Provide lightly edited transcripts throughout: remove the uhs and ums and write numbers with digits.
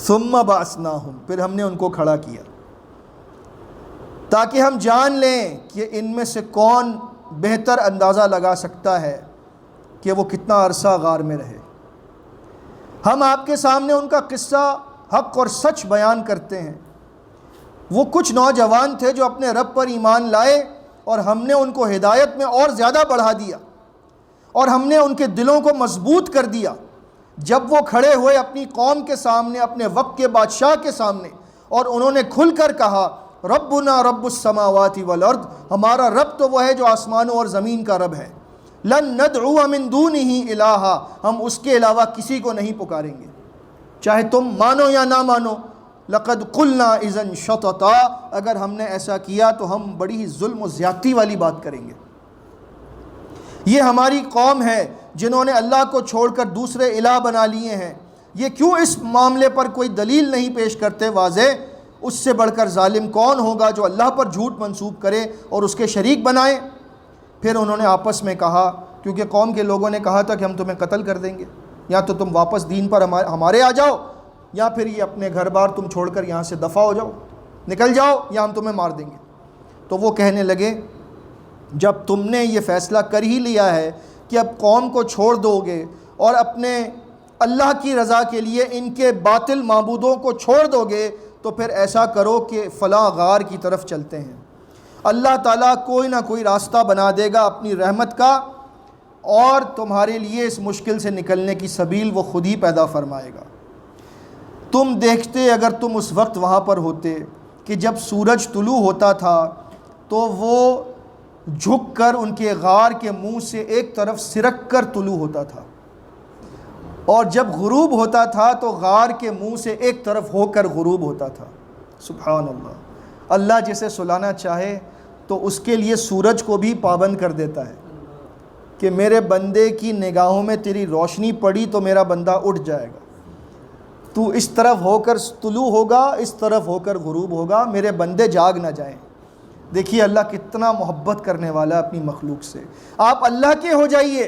ثم بعثناہم، پھر ہم نے ان کو کھڑا کیا تاکہ ہم جان لیں کہ ان میں سے کون بہتر اندازہ لگا سکتا ہے کہ وہ کتنا عرصہ غار میں رہے۔ ہم آپ کے سامنے ان کا قصہ حق اور سچ بیان کرتے ہیں۔ وہ کچھ نوجوان تھے جو اپنے رب پر ایمان لائے، اور ہم نے ان کو ہدایت میں اور زیادہ بڑھا دیا، اور ہم نے ان کے دلوں کو مضبوط کر دیا۔ جب وہ کھڑے ہوئے اپنی قوم کے سامنے، اپنے وقت کے بادشاہ کے سامنے، اور انہوں نے کھل کر کہا ربنا رب السماوات والارض، ہمارا رب تو وہ ہے جو آسمانوں اور زمین کا رب ہے، لن ندعو من دونہ الہا، ہم اس کے علاوہ کسی کو نہیں پکاریں گے، چاہے تم مانو یا نہ مانو، لقد قلنا اذا شططا، اگر ہم نے ایسا کیا تو ہم بڑی ہی ظلم و زیادتی والی بات کریں گے۔ یہ ہماری قوم ہے جنہوں نے اللہ کو چھوڑ کر دوسرے الہ بنا لیے ہیں، یہ کیوں اس معاملے پر کوئی دلیل نہیں پیش کرتے واضح؟ اس سے بڑھ کر ظالم کون ہوگا جو اللہ پر جھوٹ منسوب کرے اور اس کے شریک بنائے۔ پھر انہوں نے آپس میں کہا، کیونکہ قوم کے لوگوں نے کہا تھا کہ ہم تمہیں قتل کر دیں گے، یا تو تم واپس دین پر ہمارے آ جاؤ، یا پھر یہ اپنے گھر بار تم چھوڑ کر یہاں سے دفع ہو جاؤ، نکل جاؤ، یا ہم تمہیں مار دیں گے۔ تو وہ کہنے لگے جب تم نے یہ فیصلہ کر ہی لیا ہے کہ اب قوم کو چھوڑ دو گے اور اپنے اللہ کی رضا کے لیے ان کے باطل معبودوں کو چھوڑ دو گے، تو پھر ایسا کرو کہ فلاں غار کی طرف چلتے ہیں، اللہ تعالیٰ کوئی نہ کوئی راستہ بنا دے گا اپنی رحمت کا، اور تمہارے لیے اس مشکل سے نکلنے کی سبیل وہ خود ہی پیدا فرمائے گا۔ تم دیکھتے اگر تم اس وقت وہاں پر ہوتے کہ جب سورج طلوع ہوتا تھا تو وہ جھک کر ان کے غار کے منہ سے ایک طرف سرک کر طلوع ہوتا تھا، اور جب غروب ہوتا تھا تو غار کے منہ سے ایک طرف ہو کر غروب ہوتا تھا۔ سبحان اللہ، اللہ جسے سلانا چاہے تو اس کے لیے سورج کو بھی پابند کر دیتا ہے کہ میرے بندے کی نگاہوں میں تیری روشنی پڑی تو میرا بندہ اٹھ جائے گا، تو اس طرف ہو کر طلوع ہوگا، اس طرف ہو کر غروب ہوگا، میرے بندے جاگ نہ جائیں۔ دیکھیے اللہ کتنا محبت کرنے والا ہے اپنی مخلوق سے۔ آپ اللہ کے ہو جائیے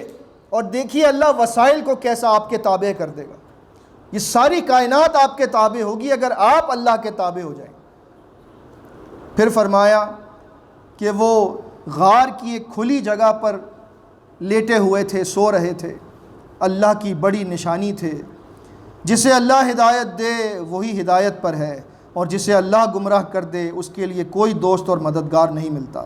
اور دیکھیے اللہ وسائل کو کیسا آپ کے تابع کر دے گا۔ یہ ساری کائنات آپ کے تابع ہوگی اگر آپ اللہ کے تابع ہو جائیں۔ پھر فرمایا کہ وہ غار کی ایک کھلی جگہ پر لیٹے ہوئے تھے، سو رہے تھے، اللہ کی بڑی نشانی تھے۔ جسے اللہ ہدایت دے وہی ہدایت پر ہے، اور جسے اللہ گمراہ کر دے اس کے لیے کوئی دوست اور مددگار نہیں ملتا۔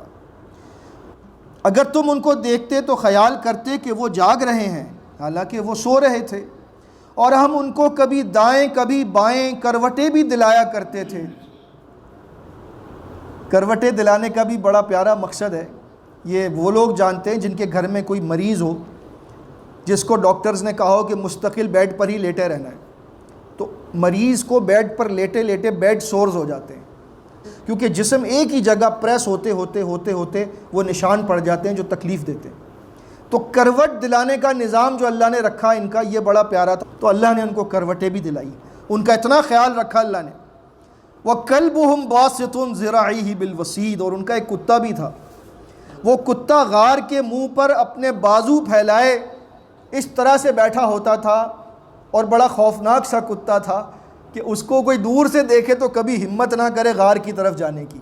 اگر تم ان کو دیکھتے تو خیال کرتے کہ وہ جاگ رہے ہیں، حالانکہ وہ سو رہے تھے، اور ہم ان کو کبھی دائیں کبھی بائیں کروٹیں بھی دلایا کرتے تھے۔ کروٹیں دلانے کا بھی بڑا پیارا مقصد ہے۔ یہ وہ لوگ جانتے ہیں جن کے گھر میں کوئی مریض ہو جس کو ڈاکٹرز نے کہا ہو کہ مستقل بیڈ پر ہی لیٹے رہنا ہے، تو مریض کو بیڈ پر لیٹے لیٹے بیڈ سورز ہو جاتے ہیں، کیونکہ جسم ایک ہی جگہ پریس ہوتے ہوتے وہ نشان پڑ جاتے ہیں جو تکلیف دیتے ہیں۔ تو کروٹ دلانے کا نظام جو اللہ نے رکھا ان کا یہ بڑا پیارا تھا، تو اللہ نے ان کو کروٹیں بھی دلائی، ان کا اتنا خیال رکھا اللہ نے۔ وَكَلْبُهُمْ بَاسِطٌ ذِرَاعِهِ بِالْوَسِيدِ، اور ان کا ایک کتا بھی تھا، وہ کتا غار کے منہ پر اپنے بازو پھیلائے اس طرح سے بیٹھا ہوتا تھا، اور بڑا خوفناک سا کتا تھا کہ اس کو کوئی دور سے دیکھے تو کبھی ہمت نہ کرے غار کی طرف جانے کی۔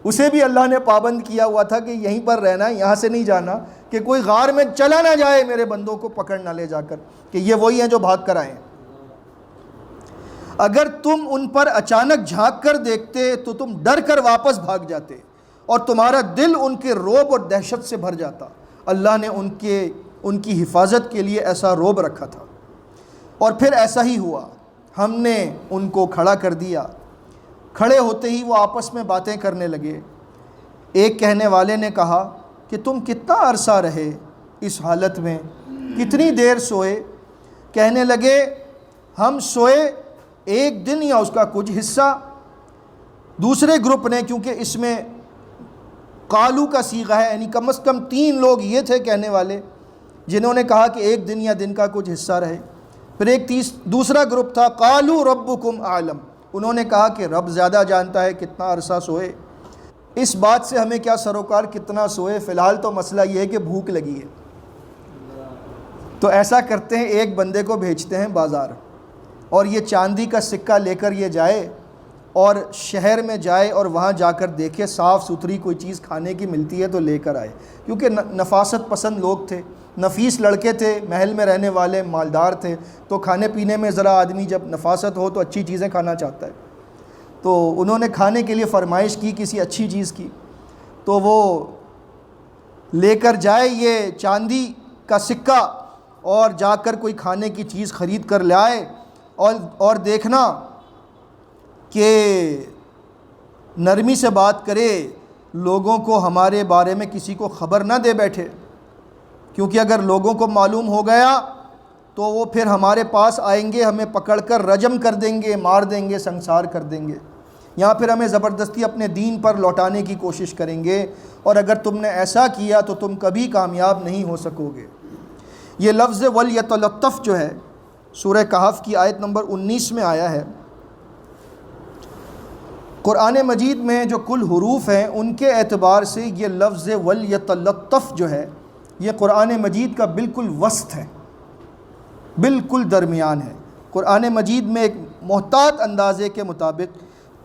اسے بھی اللہ نے پابند کیا ہوا تھا کہ یہیں پر رہنا، یہاں سے نہیں جانا، کہ کوئی غار میں چلا نہ جائے میرے بندوں کو پکڑ نہ لے جا کر کہ یہ وہی ہیں جو بھاگ کر آئے ہیں۔ اگر تم ان پر اچانک جھانک کر دیکھتے تو تم ڈر کر واپس بھاگ جاتے، اور تمہارا دل ان کے رعب اور دہشت سے بھر جاتا۔ اللہ نے ان کی حفاظت کے لیے ایسا رعب رکھا تھا، اور پھر ایسا ہی ہوا، ہم نے ان کو کھڑا کر دیا۔ کھڑے ہوتے ہی وہ آپس میں باتیں کرنے لگے۔ ایک کہنے والے نے کہا کہ تم کتنا عرصہ رہے اس حالت میں، کتنی دیر سوئے؟ کہنے لگے ہم سوئے ایک دن یا اس کا کچھ حصہ۔ دوسرے گروپ نے، کیونکہ اس میں قالو کا صیغہ ہے، یعنی کم از کم 3 لوگ یہ تھے کہنے والے جنہوں نے کہا کہ ایک دن یا دن کا کچھ حصہ رہے۔ پھر دوسرا گروپ تھا قالو ربکم اعلم، انہوں نے کہا کہ رب زیادہ جانتا ہے کتنا عرصہ سوئے۔ اس بات سے ہمیں کیا سروکار کتنا سوئے، فی الحال تو مسئلہ یہ ہے کہ بھوک لگی ہے۔ تو ایسا کرتے ہیں، ایک بندے کو بھیجتے ہیں بازار، اور یہ چاندی کا سکہ لے کر یہ جائے اور شہر میں جائے اور وہاں جا کر دیکھے صاف ستھری کوئی چیز کھانے کی ملتی ہے تو لے کر آئے، کیونکہ نفاست پسند لوگ تھے، نفیس لڑکے تھے، محل میں رہنے والے مالدار تھے، تو کھانے پینے میں ذرا آدمی جب نفاست ہو تو اچھی چیزیں کھانا چاہتا ہے، تو انہوں نے کھانے کے لیے فرمائش کی کسی اچھی چیز کی، تو وہ لے کر جائے یہ چاندی کا سکہ اور جا کر کوئی کھانے کی چیز خرید کر لائے، اور دیکھنا کہ نرمی سے بات کرے، لوگوں کو ہمارے بارے میں کسی کو خبر نہ دے بیٹھے، کیونکہ اگر لوگوں کو معلوم ہو گیا تو وہ پھر ہمارے پاس آئیں گے، ہمیں پکڑ کر رجم کر دیں گے، مار دیں گے، سنسار کر دیں گے، یہاں پھر ہمیں زبردستی اپنے دین پر لوٹانے کی کوشش کریں گے، اور اگر تم نے ایسا کیا تو تم کبھی کامیاب نہیں ہو سکو گے۔ یہ لفظ وَلْيَتَلَطَّفْ جو ہے سورہ کہف کی آیت نمبر 19 میں آیا ہے۔ قرآن مجید میں جو کل حروف ہیں ان کے اعتبار سے یہ لفظ وَلْيَتَلَطَّفْ جو ہے یہ قرآن مجید کا بالکل وسط ہے، بالکل درمیان ہے۔ قرآن مجید میں ایک محتاط اندازے کے مطابق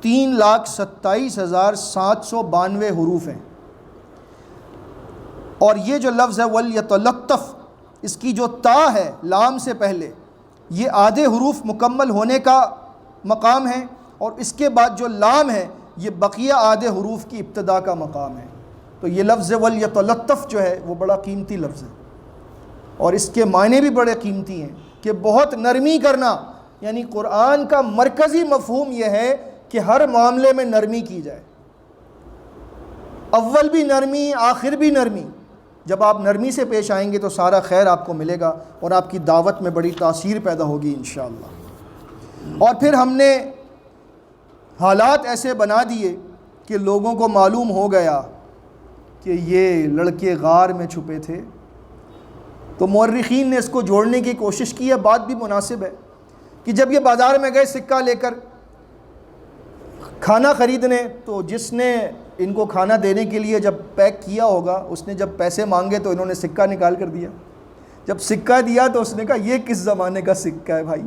3,27,792 حروف ہیں، اور یہ جو لفظ ہے وَلْيَتَلَطَّفْ، اس کی جو تا ہے لام سے پہلے، یہ آدھے حروف مکمل ہونے کا مقام ہے، اور اس کے بعد جو لام ہے یہ بقیہ آدھے حروف کی ابتدا کا مقام ہے۔ تو یہ لفظ وَلْيَتَلَطَّفْ جو ہے وہ بڑا قیمتی لفظ ہے، اور اس کے معنی بھی بڑے قیمتی ہیں کہ بہت نرمی کرنا، یعنی قرآن کا مرکزی مفہوم یہ ہے کہ ہر معاملے میں نرمی کی جائے، اول بھی نرمی آخر بھی نرمی۔ جب آپ نرمی سے پیش آئیں گے تو سارا خیر آپ کو ملے گا، اور آپ کی دعوت میں بڑی تاثیر پیدا ہوگی انشاءاللہ۔ اور پھر ہم نے حالات ایسے بنا دیے کہ لوگوں کو معلوم ہو گیا کہ یہ لڑکے غار میں چھپے تھے، تو مورخین نے اس کو جوڑنے کی کوشش کی ہے، بات بھی مناسب ہے کہ جب یہ بازار میں گئے سکہ لے کر کھانا خریدنے، تو جس نے ان کو کھانا دینے کے لیے جب پیک کیا ہوگا اس نے جب پیسے مانگے تو انہوں نے سکہ نکال کر دیا، جب سکہ دیا تو اس نے کہا یہ کس زمانے کا سکہ ہے بھائی،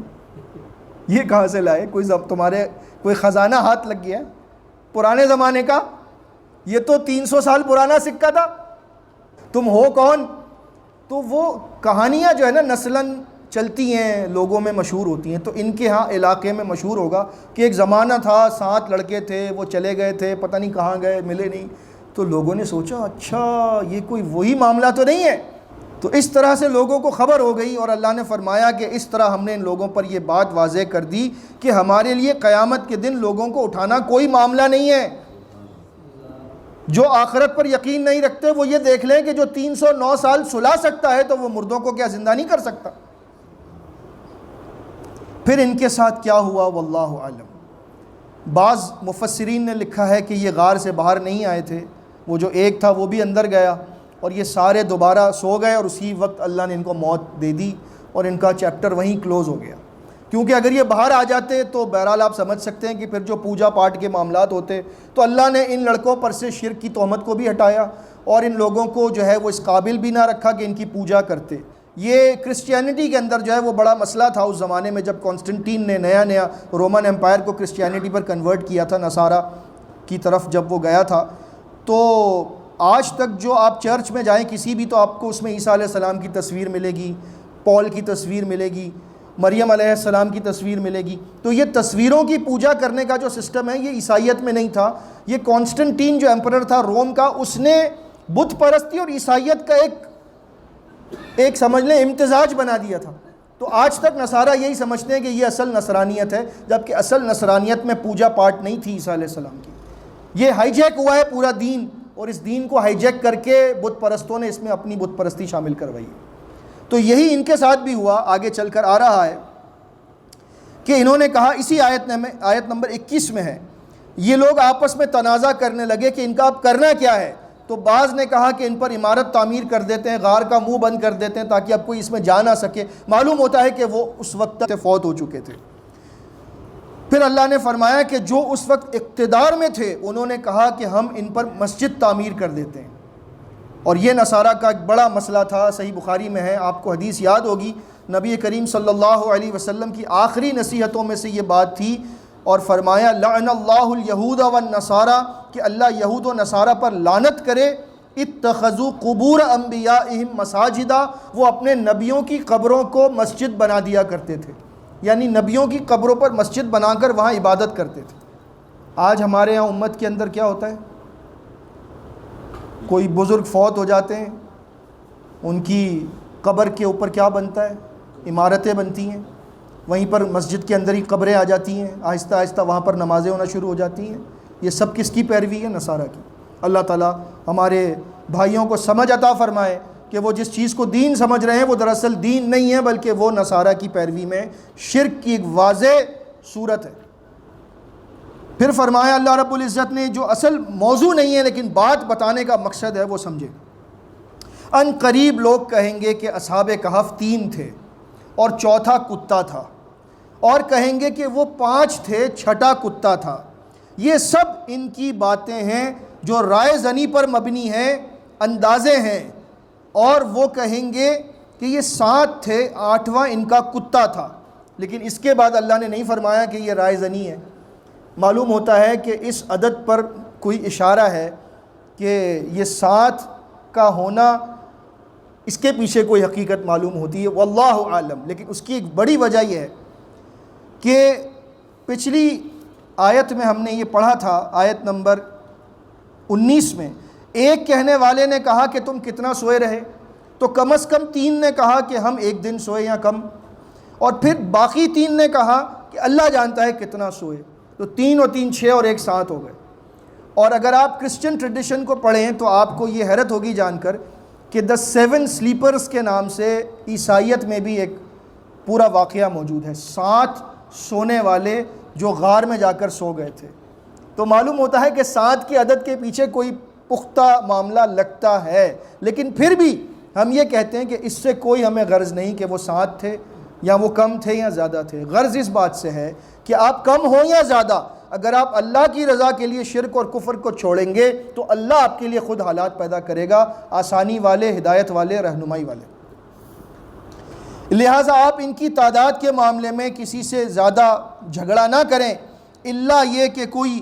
یہ کہاں سے لائے، تمہارے کوئی خزانہ ہاتھ لگ گیا ہے پرانے زمانے کا، یہ تو 300 سال پرانا سکہ تھا، تم ہو کون؟ تو وہ کہانیاں جو ہے نا نسلاً چلتی ہیں، لوگوں میں مشہور ہوتی ہیں، تو ان کے ہاں علاقے میں مشہور ہوگا کہ ایک زمانہ تھا 7 لڑکے تھے، وہ چلے گئے تھے، پتہ نہیں کہاں گئے، ملے نہیں، تو لوگوں نے سوچا اچھا یہ کوئی وہی معاملہ تو نہیں ہے، تو اس طرح سے لوگوں کو خبر ہو گئی، اور اللہ نے فرمایا کہ اس طرح ہم نے ان لوگوں پر یہ بات واضح کر دی کہ ہمارے لیے قیامت کے دن لوگوں کو اٹھانا کوئی معاملہ نہیں ہے۔ جو آخرت پر یقین نہیں رکھتے وہ یہ دیکھ لیں کہ جو 309 سال سلا سکتا ہے تو وہ مردوں کو کیا زندہ نہیں کر سکتا۔ پھر ان کے ساتھ کیا ہوا واللہ اعلم۔ بعض مفسرین نے لکھا ہے کہ یہ غار سے باہر نہیں آئے تھے، وہ جو ایک تھا وہ بھی اندر گیا، اور یہ سارے دوبارہ سو گئے، اور اسی وقت اللہ نے ان کو موت دے دی، اور ان کا چیپٹر وہیں کلوز ہو گیا۔ کیونکہ اگر یہ باہر آ جاتے تو بہرحال آپ سمجھ سکتے ہیں کہ پھر جو پوجا پاٹ کے معاملات ہوتے، تو اللہ نے ان لڑکوں پر سے شرک کی تہمت کو بھی ہٹایا، اور ان لوگوں کو جو ہے وہ اس قابل بھی نہ رکھا کہ ان کی پوجا کرتے۔ یہ کرسچینٹی کے اندر جو ہے وہ بڑا مسئلہ تھا اس زمانے میں، جب کانسٹنٹین نے نیا رومن امپائر کو کرسچینٹی پر کنورٹ کیا تھا، نصارہ کی طرف جب وہ گیا تھا، تو آج تک جو آپ چرچ میں جائیں کسی بھی، تو آپ کو اس میں عیسیٰ علیہ السلام کی تصویر ملے گی، پال کی تصویر ملے گی، مریم علیہ السلام کی تصویر ملے گی۔ تو یہ تصویروں کی پوجا کرنے کا جو سسٹم ہے یہ عیسائیت میں نہیں تھا، یہ کانسٹنٹین جو ایمپرر تھا روم کا، اس نے بت پرستی اور عیسائیت کا ایک سمجھ لیں امتزاج بنا دیا تھا۔ تو آج تک نصارہ یہی سمجھتے ہیں کہ یہ اصل نصرانیت ہے، جبکہ اصل نصرانیت میں پوجا پاٹ نہیں تھی عیسیٰ علیہ السلام کی۔ یہ ہائی جیک ہوا ہے پورا دین، اور اس دین کو ہائی جیک کر کے بت پرستوں نے اس میں اپنی بت پرستی شامل کروائی۔ تو یہی ان کے ساتھ بھی ہوا، آگے چل کر آ رہا ہے کہ انہوں نے کہا، اسی آیت نمبر 21 میں ہے، یہ لوگ آپس میں تنازع کرنے لگے کہ ان کا اب کرنا کیا ہے۔ تو بعض نے کہا کہ ان پر عمارت تعمیر کر دیتے ہیں، غار کا منہ بند کر دیتے ہیں تاکہ اب کوئی اس میں جا نہ سکے۔ معلوم ہوتا ہے کہ وہ اس وقت سے فوت ہو چکے تھے۔ پھر اللہ نے فرمایا کہ جو اس وقت اقتدار میں تھے انہوں نے کہا کہ ہم ان پر مسجد تعمیر کر دیتے ہیں، اور یہ نصارہ کا ایک بڑا مسئلہ تھا، صحیح بخاری میں ہے، آپ کو حدیث یاد ہوگی نبی کریم صلی اللہ علیہ وسلم کی آخری نصیحتوں میں سے یہ بات تھی، اور فرمایا لعن اللہ الیہود والنصارى، کہ اللہ یہود و نصارہ پر لعنت کرے، اتخذوا قبور انبیائہم مساجدا، وہ اپنے نبیوں کی قبروں کو مسجد بنا دیا کرتے تھے، یعنی نبیوں کی قبروں پر مسجد بنا کر وہاں عبادت کرتے تھے۔ آج ہمارے یہاں امت کے اندر کیا ہوتا ہے، کوئی بزرگ فوت ہو جاتے ہیں، ان کی قبر کے اوپر کیا بنتا ہے، عمارتیں بنتی ہیں، وہیں پر مسجد کے اندر ہی قبریں آ جاتی ہیں، آہستہ آہستہ وہاں پر نمازیں ہونا شروع ہو جاتی ہیں۔ یہ سب کس کی پیروی ہے؟ نصارہ کی۔ اللہ تعالیٰ ہمارے بھائیوں کو سمجھ عطا فرمائے کہ وہ جس چیز کو دین سمجھ رہے ہیں وہ دراصل دین نہیں ہے، بلکہ وہ نصارہ کی پیروی میں شرک کی ایک واضح صورت ہے۔ پھر فرمایا اللہ رب العزت نے، جو اصل موضوع نہیں ہے لیکن بات بتانے کا مقصد ہے وہ سمجھے، ان قریب لوگ کہیں گے کہ اصحاب کہف 3 تھے اور چوتھا کتا تھا، اور کہیں گے کہ وہ 5 تھے، چھٹا کتا تھا۔ یہ سب ان کی باتیں ہیں جو رائے زنی پر مبنی ہیں، اندازے ہیں، اور وہ کہیں گے کہ یہ 7 تھے، 8واں ان کا کتا تھا۔ لیکن اس کے بعد اللہ نے نہیں فرمایا کہ یہ رائے زنی ہے۔ معلوم ہوتا ہے کہ اس عدد پر کوئی اشارہ ہے کہ یہ 7 کا ہونا، اس کے پیچھے کوئی حقیقت معلوم ہوتی ہے، واللہ عالم۔ لیکن اس کی ایک بڑی وجہ یہ ہے کہ پچھلی آیت میں ہم نے یہ پڑھا تھا، آیت نمبر 19 میں، ایک کہنے والے نے کہا کہ تم کتنا سوئے رہے، تو کم از کم 3 نے کہا کہ ہم 1 دن سوئے یا کم، اور پھر باقی 3 نے کہا کہ اللہ جانتا ہے کتنا سوئے، تو 3 اور 3 6 اور 1 7 ہو گئے۔ اور اگر آپ کرسچن ٹریڈیشن کو پڑھیں تو آپ کو یہ حیرت ہوگی جان کر کہ دا 7 سلیپرز کے نام سے عیسائیت میں بھی ایک پورا واقعہ موجود ہے، 7 سونے والے جو غار میں جا کر سو گئے تھے۔ تو معلوم ہوتا ہے کہ 7 کے عدد کے پیچھے کوئی پختہ معاملہ لگتا ہے، لیکن پھر بھی ہم یہ کہتے ہیں کہ اس سے کوئی ہمیں غرض نہیں کہ وہ 7 تھے یا وہ کم تھے یا زیادہ تھے۔ غرض اس بات سے ہے کہ آپ کم ہوں یا زیادہ، اگر آپ اللہ کی رضا کے لیے شرک اور کفر کو چھوڑیں گے تو اللہ آپ کے لیے خود حالات پیدا کرے گا، آسانی والے، ہدایت والے، رہنمائی والے۔ لہٰذا آپ ان کی تعداد کے معاملے میں کسی سے زیادہ جھگڑا نہ کریں، الا یہ کہ کوئی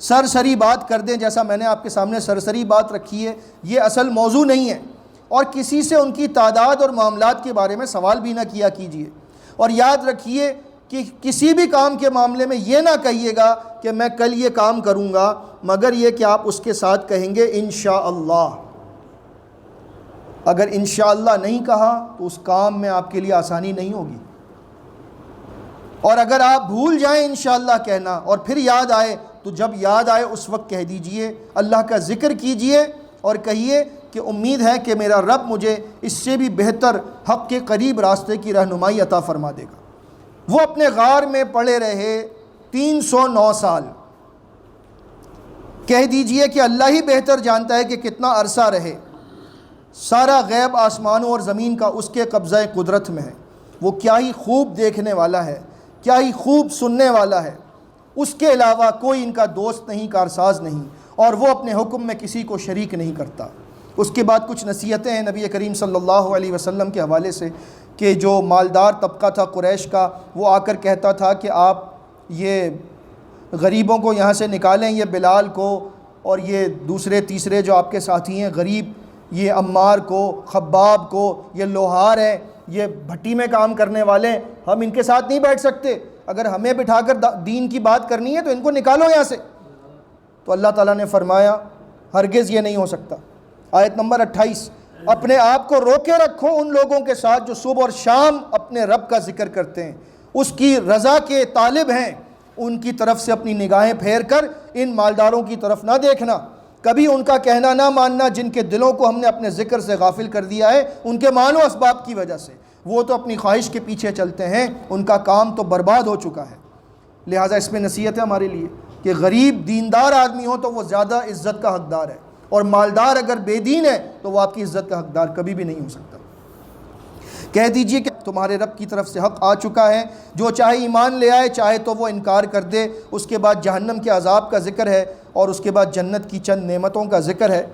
سرسری بات کر دیں، جیسا میں نے آپ کے سامنے سرسری بات رکھی ہے، یہ اصل موضوع نہیں ہے۔ اور کسی سے ان کی تعداد اور معاملات کے بارے میں سوال بھی نہ کیا کیجیے، اور یاد رکھیے کہ کسی بھی کام کے معاملے میں یہ نہ کہیے گا کہ میں کل یہ کام کروں گا، مگر یہ کہ آپ اس کے ساتھ کہیں گے انشاءاللہ۔ اگر انشاءاللہ نہیں کہا تو اس کام میں آپ کے لیے آسانی نہیں ہوگی، اور اگر آپ بھول جائیں انشاءاللہ کہنا اور پھر یاد آئے تو جب یاد آئے اس وقت کہہ دیجئے، اللہ کا ذکر کیجئے اور کہیے کہ امید ہے کہ میرا رب مجھے اس سے بھی بہتر حق کے قریب راستے کی رہنمائی عطا فرما دے گا۔ وہ اپنے غار میں پڑے رہے 309 سال، کہہ دیجئے کہ اللہ ہی بہتر جانتا ہے کہ کتنا عرصہ رہے، سارا غیب آسمانوں اور زمین کا اس کے قبضہ قدرت میں ہے، وہ کیا ہی خوب دیکھنے والا ہے، کیا ہی خوب سننے والا ہے، اس کے علاوہ کوئی ان کا دوست نہیں، کارساز نہیں، اور وہ اپنے حکم میں کسی کو شریک نہیں کرتا۔ اس کے بعد کچھ نصیحتیں ہیں نبی کریم صلی اللہ علیہ وسلم کے حوالے سے کہ جو مالدار طبقہ تھا قریش کا، وہ آ کر کہتا تھا کہ آپ یہ غریبوں کو یہاں سے نکالیں، یہ بلال کو اور یہ دوسرے تیسرے جو آپ کے ساتھی ہیں غریب، یہ عمار کو، خباب کو، یہ لوہار ہیں، یہ بھٹی میں کام کرنے والے، ہم ان کے ساتھ نہیں بیٹھ سکتے، اگر ہمیں بٹھا کر دین کی بات کرنی ہے تو ان کو نکالو یہاں سے۔ تو اللہ تعالیٰ نے فرمایا ہرگز یہ نہیں ہو سکتا۔ آیت نمبر 28، اپنے آپ کو روکے رکھو ان لوگوں کے ساتھ جو صبح اور شام اپنے رب کا ذکر کرتے ہیں، اس کی رضا کے طالب ہیں، ان کی طرف سے اپنی نگاہیں پھیر کر ان مالداروں کی طرف نہ دیکھنا، کبھی ان کا کہنا نہ ماننا جن کے دلوں کو ہم نے اپنے ذکر سے غافل کر دیا ہے، ان کے معنی و اسباب کی وجہ سے، وہ تو اپنی خواہش کے پیچھے چلتے ہیں، ان کا کام تو برباد ہو چکا ہے۔ لہٰذا اس میں نصیحت ہے ہمارے لیے کہ غریب دیندار آدمی ہو تو وہ زیادہ عزت کا حقدار ہے، اور مالدار اگر بے دین ہے تو وہ آپ کی عزت کا حقدار کبھی بھی نہیں ہو سکتا۔ کہہ دیجئے کہ تمہارے رب کی طرف سے حق آ چکا ہے، جو چاہے ایمان لے آئے، چاہے تو وہ انکار کر دے۔ اس کے بعد جہنم کے عذاب کا ذکر ہے اور اس کے بعد جنت کی چند نعمتوں کا ذکر ہے۔